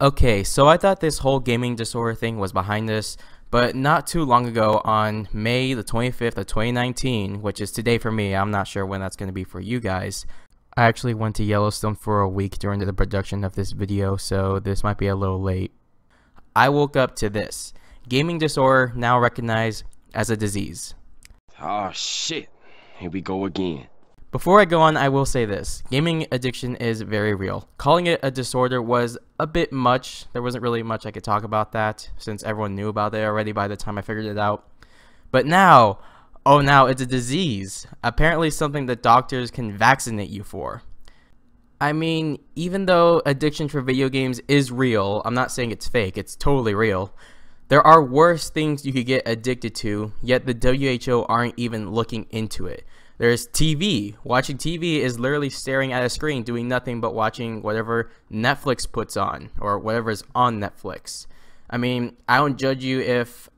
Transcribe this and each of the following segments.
Okay, so I thought this whole gaming disorder thing was behind us, but not too long ago on May the 25th of 2019, which is today for me, I'm not sure when that's going to be for you guys, I actually went to Yellowstone for a week during the production of this video, so this might be a little late. I woke up to this. Gaming disorder now recognized as a disease. Oh shit, here we go again. Before I go on, I will say this. Gaming addiction is very real. Calling it a disorder was a bit much. There wasn't really much I could talk about that since everyone knew about it already by the time I figured it out. But now, now it's a disease. Apparently something that doctors can vaccinate you for. I mean, even though addiction for video games is real, I'm not saying it's fake, it's totally real. There are worse things you could get addicted to, yet the WHO aren't even looking into it. There's TV. Watching TV is literally staring at a screen doing nothing but watching whatever Netflix puts on or whatever's on Netflix. I mean, I don't judge you if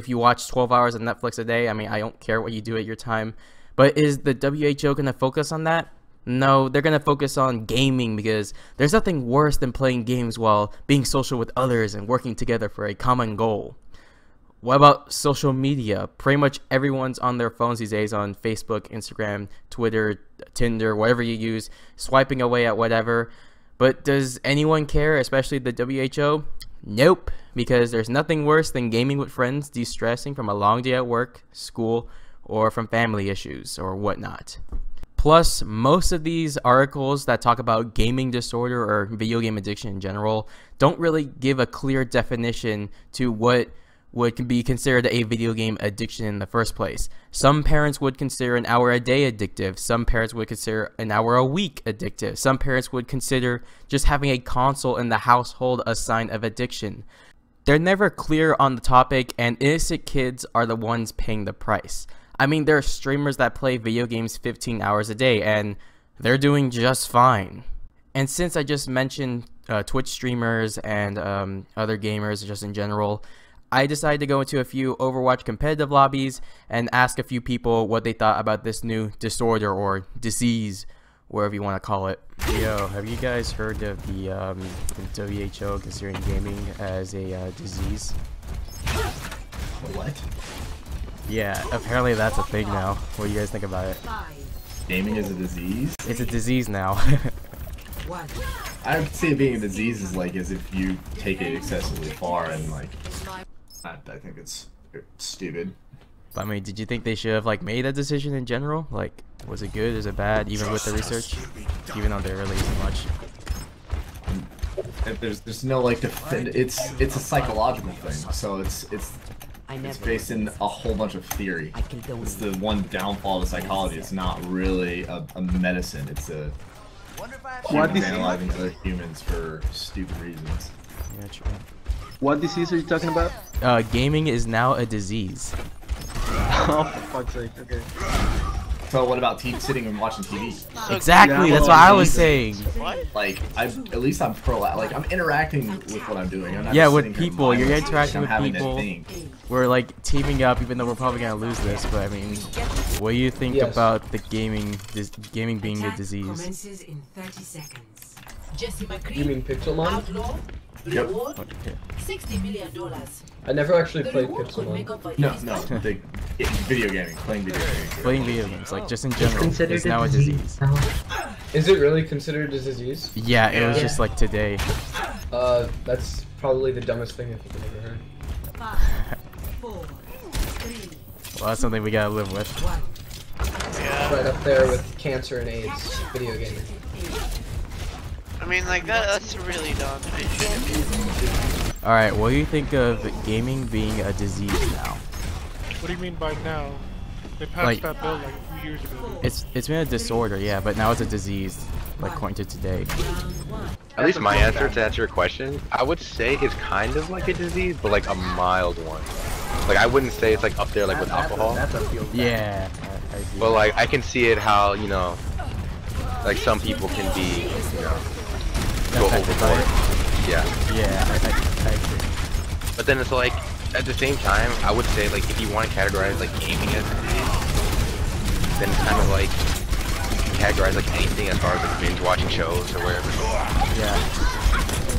you watch 12 hours of Netflix a day. I mean, I don't care what you do at your time. But is the WHO going to focus on that? No, they're going to focus on gaming because there's nothing worse than playing games while being social with others and working together for a common goal. What about social media? Pretty much everyone's on their phones these days on Facebook, Instagram, Twitter, Tinder, whatever you use, swiping away at whatever. But does anyone care, especially the WHO? Nope, because there's nothing worse than gaming with friends, de-stressing from a long day at work, school, or from family issues or whatnot. Plus, most of these articles that talk about gaming disorder or video game addiction in general don't really give a clear definition to what would be considered a video game addiction in the first place. Some parents would consider an hour a day addictive. Some parents would consider an hour a week addictive. Some parents would consider just having a console in the household a sign of addiction. They're never clear on the topic, and innocent kids are the ones paying the price. I mean, there are streamers that play video games 15 hours a day, and they're doing just fine. And since I just mentioned Twitch streamers and other gamers just in general, I decided to go into a few Overwatch competitive lobbies and ask a few people what they thought about this new disorder or disease, wherever you want to call it. Yo, have you guys heard of the WHO considering gaming as a disease? What? Yeah, apparently that's a thing now. What do you guys think about it? Gaming is a disease? It's a disease now. I would say being a disease is like as if you take it excessively far and like I think it's stupid. I mean, did you think they should have like made that decision in general? Like, was it good? Is it bad? Even with the research, even though there really isn't much. There's no like defend. It's a psychological thing. So it's based in a whole bunch of theory. It's the one downfall of psychology. It's not really a medicine. It's a humans analyzing other humans for stupid reasons. Yeah, true. What disease are you talking about? Gaming is now a disease. Oh, for fuck's sake, okay. So what about sitting and watching TV? Exactly, Yeah, that's what I was saying. Like, at least I'm like, I'm interacting with what I'm doing. I'm not Yeah, just with sitting here people, you're mindlessly, interacting I'm with having to people. think. We're like teaming up, even though we're probably gonna lose this. But I mean, what do you think Yes. about the gaming being a disease? Commences in 30 seconds. Jesse You mean Pixelmon? Outlaw, Yep. reward, Okay. $60 million. I never actually The played reward could make Pixelmon. up for No, his no, time. video gaming, playing video games. Playing video games, like just in general, Considered is now a disease. Is it really considered a disease? Yeah, it was just like today. That's probably the dumbest thing I've ever heard. 5, 4, 3, Well, that's something we gotta live with. 1. Right up there with cancer and AIDS, video gaming. I mean, like, that's really dumb. It shouldn't be. Alright, what do you think of gaming being a disease now? What do you mean by now? They passed Like- that bill like a few years ago. It's been a disorder, yeah, but now it's a disease, like according to today. At least my answer to answer your question, I would say it's kind of like a disease, but like a mild one. Like I wouldn't say it's like up there like with alcohol. Yeah, I see. But like I can see it how, you know, like some people can be, you know, go Affected by overboard. it. Yeah. Yeah, I agree. But then it's like at the same time, I would say like if you want to categorize like gaming as a disease, then it's kind of like you can categorize like anything as far as like binge watching shows or whatever. Yeah.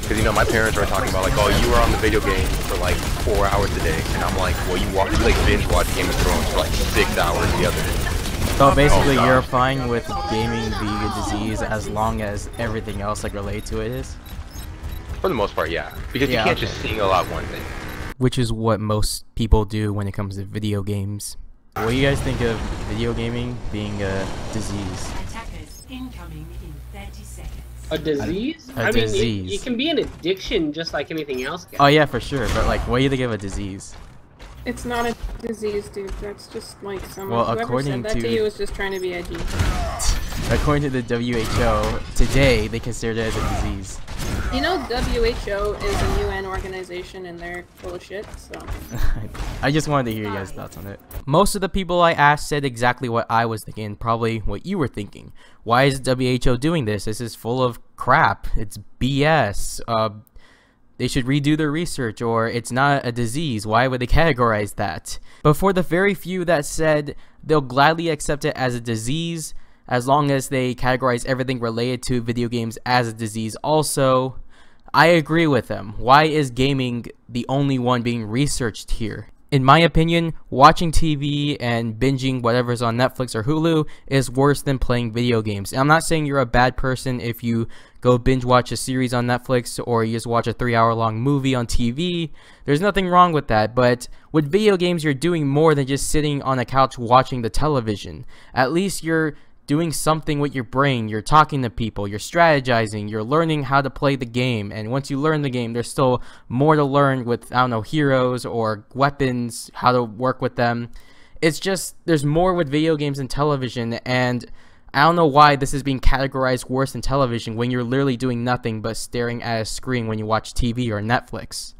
Because, you know, my parents are talking about, like, oh, you were on the video game for, like, 4 hours a day. And I'm like, well, you binge watch Game of Thrones for, like, 6 hours the other day. So basically, you're fine with gaming being a disease as long as everything else, like, related to it is? For the most part, yeah. Because you can't just single out one thing. Which is what most people do when it comes to video games. What do you guys think of video gaming being a disease? Attackers incoming in 30 seconds. A disease? A disease. It can be an addiction just like anything else. Oh yeah, for sure. But like, what do you think of a disease? It's not a disease, dude. That's just like someone Well, whoever according said that to to you was just trying to be edgy. According to the WHO, today they consider it as a disease. You know, WHO is a UN organization and they're full of shit, so... I just wanted to hear you guys' thoughts on it. Most of the people I asked said exactly what I was thinking, probably what you were thinking. Why is WHO doing this? This is full of crap. It's BS. They should redo their research, or it's not a disease. Why would they categorize that? But for the very few that said they'll gladly accept it as a disease, as long as they categorize everything related to video games as a disease also, I agree with them. Why is gaming the only one being researched here? In my opinion, watching TV and binging whatever's on Netflix or Hulu is worse than playing video games. And I'm not saying you're a bad person if you go binge watch a series on Netflix or you just watch a 3-hour-long movie on TV. There's nothing wrong with that, but with video games, you're doing more than just sitting on a couch watching the television. At least you're doing something with your brain. You're talking to people, you're strategizing, you're learning how to play the game, and once you learn the game, there's still more to learn with, I don't know, heroes or weapons, how to work with them. It's just, there's more with video games and television, and I don't know why this is being categorized worse than television when you're literally doing nothing but staring at a screen when you watch TV or Netflix.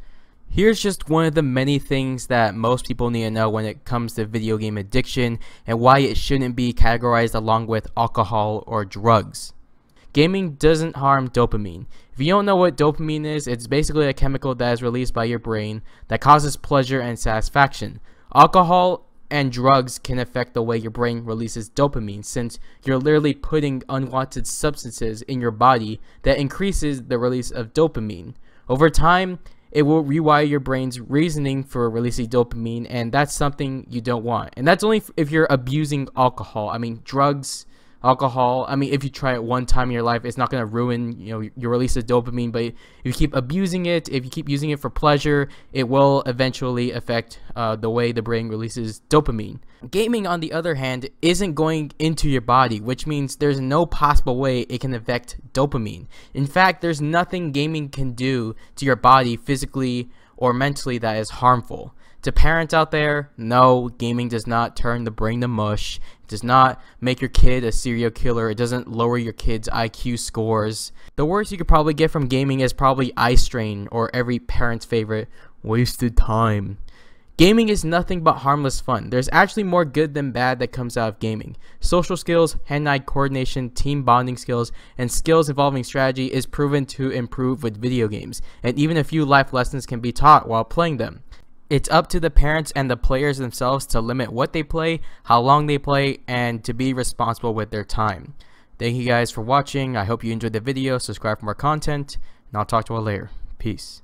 Here's just one of the many things that most people need to know when it comes to video game addiction and why it shouldn't be categorized along with alcohol or drugs. Gaming doesn't harm dopamine. If you don't know what dopamine is, it's basically a chemical that is released by your brain that causes pleasure and satisfaction. Alcohol and drugs can affect the way your brain releases dopamine, since you're literally putting unwanted substances in your body that increases the release of dopamine. Over time, it will rewire your brain's reasoning for releasing dopamine, and that's something you don't want. And that's only if you're abusing alcohol. I mean, drugs, alcohol, I mean, if you try it one time in your life, it's not going to ruin, you know, your release of dopamine. But if you keep abusing it, if you keep using it for pleasure, it will eventually affect the way the brain releases dopamine. Gaming, on the other hand, isn't going into your body, which means there's no possible way it can affect dopamine. In fact, there's nothing gaming can do to your body physically or mentally that is harmful. To parents out there, no, gaming does not turn the brain to mush. It does not make your kid a serial killer. It doesn't lower your kid's IQ scores. The worst you could probably get from gaming is probably eye strain, or every parent's favorite, wasted time. Gaming is nothing but harmless fun. There's actually more good than bad that comes out of gaming. Social skills, hand-eye coordination, team bonding skills, and skills involving strategy is proven to improve with video games, and even a few life lessons can be taught while playing them. It's up to the parents and the players themselves to limit what they play, how long they play, and to be responsible with their time. Thank you guys for watching. I hope you enjoyed the video. Subscribe for more content, and I'll talk to you all later. Peace.